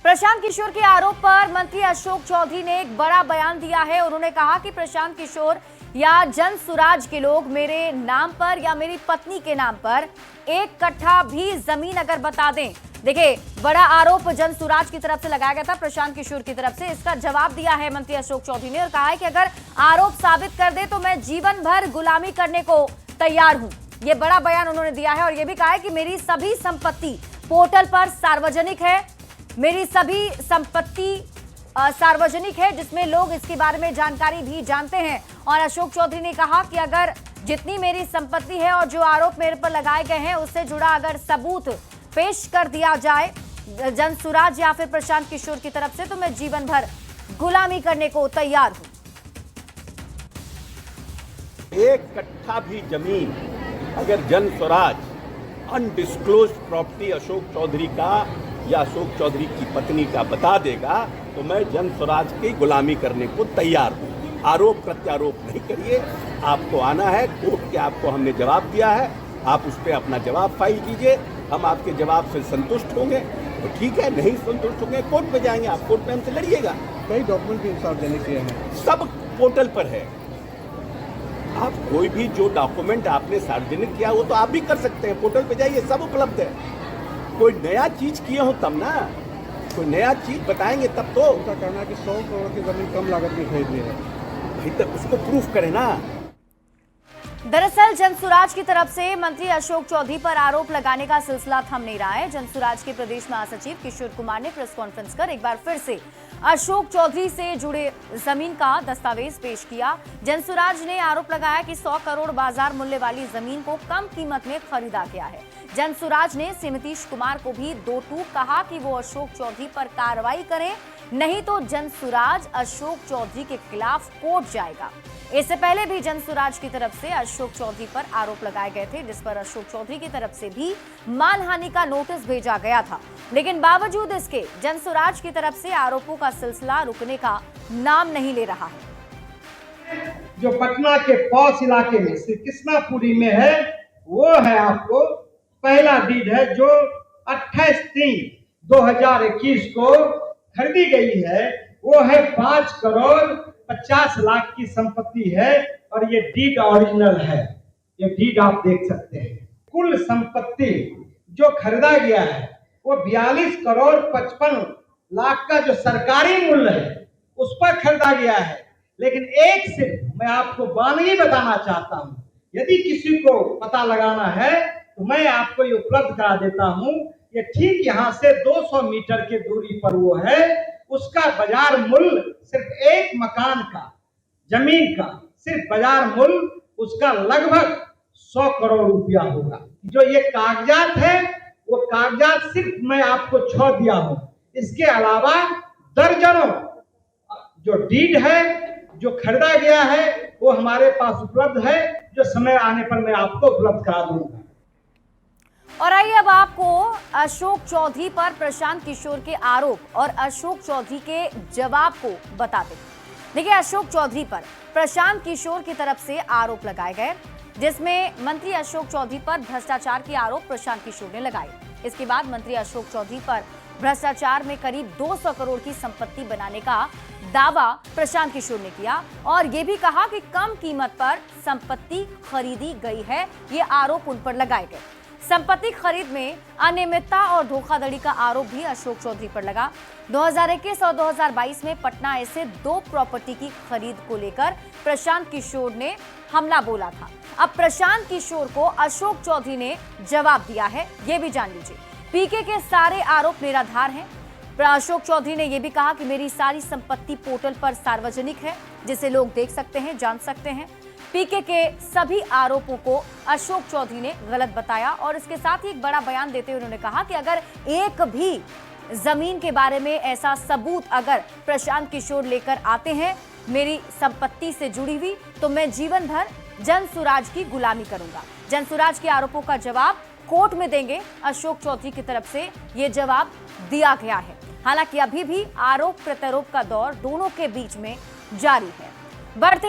प्रशांत किशोर के आरोप पर मंत्री अशोक चौधरी ने एक बड़ा बयान दिया है। उन्होंने कहा कि प्रशांत किशोर या जन सुराज के लोग मेरे नाम पर या मेरी पत्नी के नाम पर एक कट्ठा भी जमीन अगर बता दें। देखिए, बड़ा आरोप जन सुराज की तरफ से लगाया गया था प्रशांत किशोर की तरफ से। इसका जवाब दिया है मंत्री अशोक चौधरी ने और कहा है कि अगर आरोप साबित कर दे तो मैं जीवन भर गुलामी करने को तैयार हूं। ये बड़ा बयान उन्होंने दिया है और यह भी कहा है कि मेरी सभी संपत्ति पोर्टल पर सार्वजनिक है। मेरी सभी संपत्ति सार्वजनिक है, जिसमें लोग इसके बारे में जानकारी भी जानते हैं। और अशोक चौधरी ने कहा कि अगर जितनी मेरी संपत्ति है और जो आरोप मेरे पर लगाए गए हैं उससे जुड़ा अगर सबूत पेश कर दिया जाए जन सुराज या फिर प्रशांत किशोर की तरफ से, तो मैं जीवन भर गुलामी करने को तैयार हूं। एक कट्ठा भी जमीन अगर जन स्वराज अनडिस्क्लोज प्रॉपर्टी अशोक चौधरी का या अशोक चौधरी की पत्नी का बता देगा तो मैं जन स्वराज की गुलामी करने को तैयार हूं। आरोप प्रत्यारोप नहीं करिए, आपको आना है कोर्ट के, आपको हमने जवाब दिया है, आप उस पर अपना जवाब फाइल कीजिए। हम आपके जवाब से संतुष्ट होंगे तो ठीक है, नहीं संतुष्ट होंगे कोर्ट पे जाएंगे, आप कोर्ट पे हमसे लड़िएगा। कई डॉक्यूमेंट भी सार्वजनिक किए हैं, सब पोर्टल पर है। आप कोई भी जो डॉक्यूमेंट आपने सार्वजनिक किया वो तो आप भी कर सकते हैं, पोर्टल पे जाइए, सब उपलब्ध है। कोई नया चीज किए हो तब ना, कोई नया चीज बताएंगे तब तो। उनका कहना है कि 100 करोड़ की जमीन कम लागत में खरीद ली है। भाई तब उसको प्रूफ करें ना। दरअसल जनसुराज की तरफ से मंत्री अशोक चौधरी पर आरोप लगाने का सिलसिला थम नहीं रहा है। जनसुराज के प्रदेश महासचिव किशोर कुमार ने प्रेस कॉन्फ्रेंस कर एक बार फिर से अशोक चौधरी से जुड़े जमीन का दस्तावेज पेश किया। जनसुराज ने आरोप लगाया कि 100 करोड़ बाजार मूल्य वाली जमीन को कम कीमत में खरीदा गया है। जनसुराज ने नीतीश कुमार को भी दो टूक कहा कि वो अशोक चौधरी पर कार्रवाई करें, नहीं तो जनसुराज अशोक चौधरी के खिलाफ कोर्ट जाएगा। इससे पहले भी जनसुराज की तरफ से अशोक चौधरी पर आरोप लगाए गए थे, जिस पर अशोक चौधरी की तरफ से भी मानहानि का नोटिस भेजा गया था। लेकिन बावजूद इसके जनसुराज की तरफ से आरोपों का सिलसिला रुकने का नाम नहीं ले रहा है। जो पटना के पौष इलाके में श्री कृष्णापुरी में है, वो है आपको पहला डीड है जो 28/3/2021 को खरीदी गई है। वो है 5 करोड़ 50 लाख की संपत्ति है और ये डीड ओरिजिनल है। ये डीड आप देख सकते हैं। कुल संपत्ति जो खरीदा गया है वो 42 करोड़ 55 लाख का जो सरकारी मूल्य है उस पर खरीदा गया है। लेकिन एक सिर्फ मैं आपको वानगी बताना चाहता हूं, यदि किसी को पता लगाना है तो मैं आपको ये उपलब्ध करा देता हूं। ये ठीक यहाँ से 200 मीटर की दूरी पर वो है। उसका बाजार मूल्य सिर्फ एक मकान का, जमीन का सिर्फ बाजार मूल्य उसका लगभग 100 करोड़ रुपया होगा। जो ये कागजात है वो कागजात सिर्फ मैं आपको छो दिया हूं। इसके अलावा दर्जनों जो डीड है जो खरीदा गया है वो हमारे पास उपलब्ध है, जो समय आने पर मैं आपको उपलब्ध करा दूंगा। और आइए अब आपको अशोक चौधरी पर प्रशांत किशोर के आरोप और अशोक चौधरी के जवाब को बताते हैं। देखिए, अशोक चौधरी पर प्रशांत किशोर की तरफ से आरोप लगाए गए, जिसमें मंत्री अशोक चौधरी पर भ्रष्टाचार के आरोप प्रशांत किशोर ने लगाए। इसके बाद मंत्री अशोक चौधरी पर भ्रष्टाचार में करीब 200 करोड़ की संपत्ति बनाने का दावा प्रशांत किशोर ने किया और यह भी कहा कि कम कीमत पर संपत्ति खरीदी गई है। ये आरोप उन पर लगाए गए। संपत्ति खरीद में अनियमितता और धोखाधड़ी का आरोप भी अशोक चौधरी पर लगा। 2021 और 2022 में पटना ऐसे 2 प्रॉपर्टी की खरीद को लेकर प्रशांत किशोर ने हमला बोला था। अब प्रशांत किशोर को अशोक चौधरी ने जवाब दिया है, ये भी जान लीजिए। पीके के सारे आरोप निराधार हैं। अशोक चौधरी ने यह भी कहा कि मेरी सारी संपत्ति पोर्टल पर सार्वजनिक है, जिसे लोग देख सकते हैं, जान सकते हैं। पीके के सभी आरोपों को अशोक चौधरी ने गलत बताया और इसके साथ ही एक बड़ा बयान देते हुए उन्होंने कहा कि अगर एक भी जमीन के बारे में ऐसा सबूत अगर प्रशांत किशोर लेकर आते हैं मेरी संपत्ति से जुड़ी हुई, तो मैं जीवन भर जनसुराज की गुलामी करूंगा। जनसुराज के आरोपों का जवाब कोर्ट में देंगे। अशोक चौधरी की तरफ से यह जवाब दिया गया है। हालांकि अभी भी आरोप प्रत्यारोप का दौर दोनों के बीच में जारी है। बढ़ते